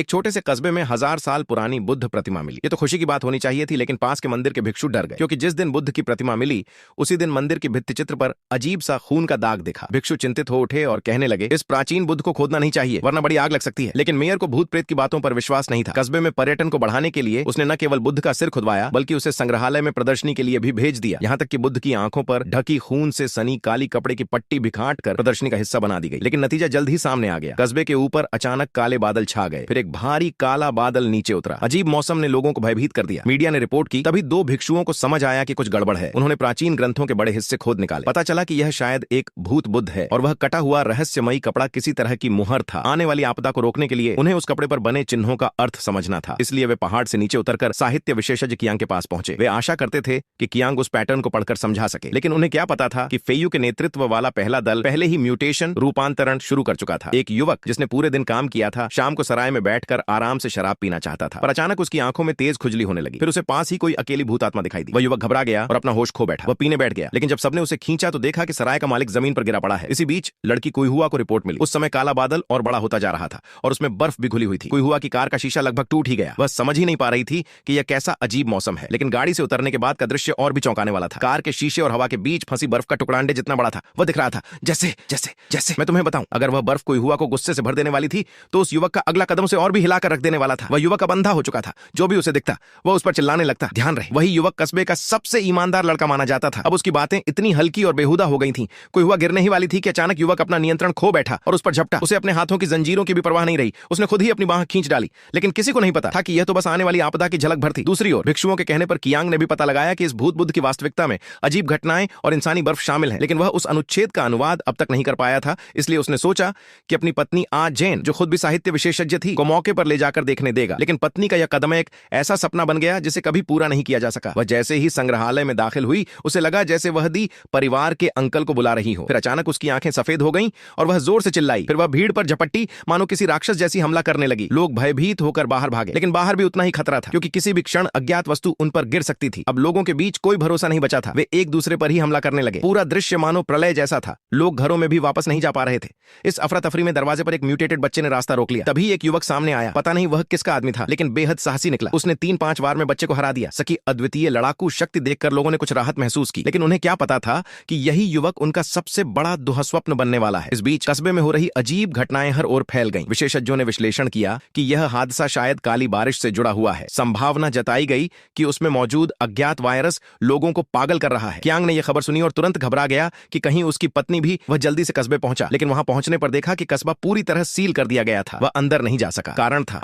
एक छोटे से कस्बे में 1000 साल पुरानी बुद्ध प्रतिमा मिली। ये तो खुशी की बात होनी चाहिए थी, लेकिन पास के मंदिर के भिक्षु डर गए, क्योंकि जिस दिन बुद्ध की प्रतिमा मिली उसी दिन मंदिर के भित्तिचित्र पर अजीब सा खून का दाग दिखा। भिक्षु चिंतित हो उठे और कहने लगे, इस प्राचीन बुद्ध को खोदना नहीं चाहिए, वरना बड़ी आग लग सकती है। लेकिन मेयर को भूत प्रेत की बातों पर विश्वास नहीं था। कस्बे में पर्यटन को बढ़ाने के लिए उसने न केवल बुद्ध का सिर खुदवाया, बल्कि उसे संग्रहालय में प्रदर्शनी के लिए भी भेज दिया। यहाँ तक कि बुद्ध की आंखों पर ढकी खून से सनी काली कपड़े की पट्टी बिखाट कर प्रदर्शनी का हिस्सा बना दी गई। लेकिन नतीजा जल्द ही सामने आ गया। कस्बे के ऊपर अचानक काले बादल छा गए, फिर एक भारी काला बादल नीचे उतरा। अजीब मौसम ने लोगों को भयभीत कर दिया। मीडिया ने रिपोर्ट की, तभी दो भिक्षुओं को समझ आया कि कुछ गड़बड़ है। उन्होंने प्राचीन ग्रंथों के बड़े हिस्से खोद निकाले। पता चला कि यह शायद एक भूत बुद्ध है और वह कटा हुआ रहस्यमयी कपड़ा किसी तरह की मुहर था। आने वाली आपदा को रोकने के लिए उन्हें उस कपड़े पर बने चिन्हों का अर्थ समझना था। इसलिए वे पहाड़ से नीचे उतरकर साहित्य विशेषज्ञ कियांग के पास पहुंचे। वे आशा करते थे कि कियांग उस पैटर्न को पढ़कर समझा सके, लेकिन उन्हें क्या पता था कि फेयू के नेतृत्व वाला पहला दल पहले ही म्यूटेशन रूपांतरण शुरू कर चुका था। एक युवक जिसने पूरे दिन काम किया था, शाम को सराय में बैठकर आराम से शराब पीना चाहता था, पर अचानक उसकी आंखों में तेज खुजली होने लगी। फिर उसे पास ही कोई अकेली भूत आत्मा दिखाई दी। वह युवक घबरा गया और अपना होश खो बैठा। वह पीने बैठ गया, लेकिन जब सबने उसे खींचा तो देखा कि सराय का मालिक जमीन पर गिरा पड़ा है। इसी बीच लड़की कुइहुआ को रिपोर्ट मिली। उस समय काला बादल और बड़ा होता जा रहा था और उसमें बर्फ भी घुली हुई थी। कुइहुआ की कार का शीशा लगभग टूट ही गया। वह समझ ही नहीं पा रही थी कि यह कैसा अजीब मौसम है। लेकिन गाड़ी से उतरने के बाद का दृश्य और भी चौंकाने वाला था। कार के शीशे और हवा के बीच फंसी बर्फ का टुकड़ा अंडे जितना बड़ा था। वह दिख रहा था जैसे जैसे जैसे मैं तुम्हें बताऊं, अगर वह बर्फ कुइहुआ को गुस्से से भर देने वाली थी तो उस युवक का अगला कदम उसे और भी हिलाकर रख देने वाला था। वह युवक अब अंधा हो चुका था। जो भी उसे दिखता वह उस पर चिल्लाने लगता। ध्यान रहे, वही युवक कस्बे का सबसे ईमानदार लड़का माना जाता था। अब उसकी बातें इतनी हल्की और बेहुदा हो गई थीं। कुइहुआ गिरने ही वाली थी कि अचानक युवक अपना नियंत्रण खो बैठा और उस पर झपटा। उसे अपने हाथों की जंजीरों की भी परवाह नहीं रही। उसने खुद ही अपनी बांह खींच डाली, लेकिन किसी को नहीं पता था कि यह तो बस आने वाली आपदा की झलक भर थी। दूसरी ओर भिक्षुओं के कहने पर कियांग ने भी पता लगाया कि इस भूत बुद्ध की वास्तविकता में अजीब घटनाएं और इंसानी बर्फ शामिल है, लेकिन वह उस अनुच्छेद का अनुवाद अब तक नहीं कर पाया था। इसलिए उसने सोचा कि अपनी पत्नी आ जैन, जो खुद भी साहित्य विशेषज्ञ थी, को मौके पर ले जाकर देखने देगा। लेकिन पत्नी का यह कदम एक ऐसा सपना बन गया जिसे कभी पूरा नहीं किया जा सका। वह जैसे ही संग्रहालय में दाखिल हुई, उसे लगा जैसे वह दी परिवार के अंकल को बुला रही हो। फिर अचानक उसकी आंखें सफेद हो गईं और वह जोर से चिल्लाई। फिर वह भीड़ पर झपट्टी, मानो किसी राक्षस जैसी हमला करने लगी। लोग भयभीत होकर बाहर भागे, लेकिन बाहर भी उतना ही खतरा था, क्योंकि किसी भी क्षण अज्ञात वस्तु उन पर गिर सकती थी। अब लोगों के बीच कोई भरोसा नहीं बचा था। वे एक दूसरे पर ही हमला करने लगे। पूरा दृश्य मानो प्रलय जैसा था। लोग घरों में भी वापस नहीं जा पा रहे थे। इस अफरा तफरी में दरवाजे पर एक म्यूटेटेड बच्चे ने रास्ता रोक लिया। तभी एक युवक सामने आया। पता नहीं वह किसका आदमी था, लेकिन बेहद साहसी निकला। उसने 3-5 वार में बच्चे को हरा दिया। सकी अद्वितीय लड़ाकू शक्ति देखकर लोगों ने कुछ राहत महसूस की, लेकिन उन्हें क्या पता था कि यही युवक उनका सबसे बड़ा दुःस्वप्न बनने वाला है। इस बीच कस्बे में हो रही अजीब घटनाएं हर ओर फैल गईं। विशेषज्ञों ने विश्लेषण किया कि यह हादसा शायद काली बारिश से जुड़ा हुआ है। संभावना जताई गई कि उसमें मौजूद अज्ञात वायरस लोगों को पागल कर रहा है। कियांग ने यह खबर सुनी और तुरंत घबरा गया कि कहीं उसकी पत्नी भी। वह जल्दी से कस्बे पहुंचा, लेकिन वहां पहुंचने पर देखा कि कस्बा पूरी तरह सील कर दिया गया था। वह अंदर नहीं जा सका। कारण था